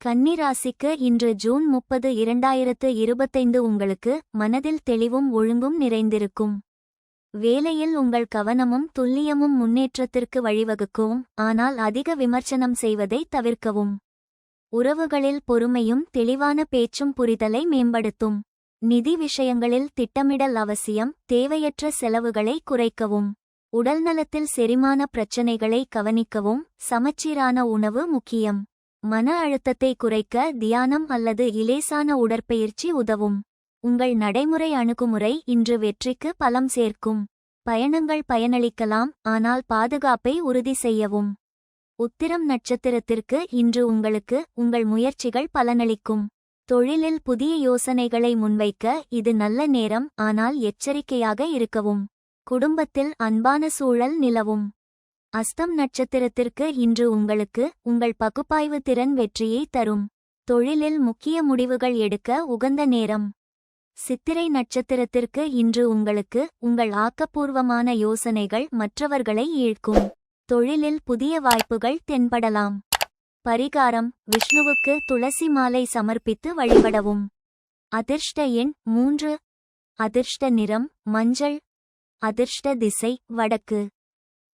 கன்னி ராசிக்கு இன்று ஜூன் 30, 2025 உங்களுக்கு மனதில் தெளிவும் ஒழுங்கும் நிறைந்திருக்கும். வேலையில் உங்கள் கவனமும் துல்லியமும் முன்னேற்றத்திற்கு வழிவகுக்கும், ஆனால் அதிக விமர்சனம் செய்வதை தவிர்க்கவும். உறவுகளில் பொறுமையும் தெளிவான பேச்சும் புரிதலை மேம்படுத்தும். நிதி விஷயங்களில் திட்டமிடல் அவசியம், தேவையற்ற செலவுகளை குறைக்கவும். உடல்நலத்தில் செரிமான பிரச்சனைகளை கவனிக்கவும், சமச்சீரான உணவு முக்கியம். மன அழுத்தத்தை குறைக்க தியானம் அல்லது இலேசான உடற்பயிற்சி உதவும். உங்கள் நடைமுறை அணுகுமுறை இன்று வெற்றிக்கு பலம் சேர்க்கும். பயணங்கள் பயனளிக்கலாம், ஆனால் பாதுகாப்பை உறுதி செய்யவும். உத்திரம் நட்சத்திரத்திற்கு இன்று உங்களுக்கு உங்கள் முயற்சிகள் பலனளிக்கும். தொழிலில் புதிய யோசனைகளை முன்வைக்க இது நல்ல நேரம், ஆனால் எச்சரிக்கையாக இருக்கவும். குடும்பத்தில் அன்பான சூழல் நிலவும். அஸ்தம் நட்சத்திரத்திற்கு இன்று உங்களுக்கு உங்கள் பகுப்பாய்வு திறன் வெற்றியை தரும். தொழிலில் முக்கிய முடிவுகள் எடுக்க உகந்த நேரம். சித்திரை நட்சத்திரத்திற்கு இன்று உங்களுக்கு உங்கள் ஆக்கப்பூர்வமான யோசனைகள் மற்றவர்களை ஈர்க்கும். தொழிலில் புதிய வாய்ப்புகள் தென்படலாம். பரிகாரம்: விஷ்ணுவுக்கு துளசி மாலை சமர்ப்பித்து வழிபடவும். அதிர்ஷ்ட எண் 3. அதிர்ஷ்ட நிறம் மஞ்சள். அதிர்ஷ்ட திசை வடக்கு.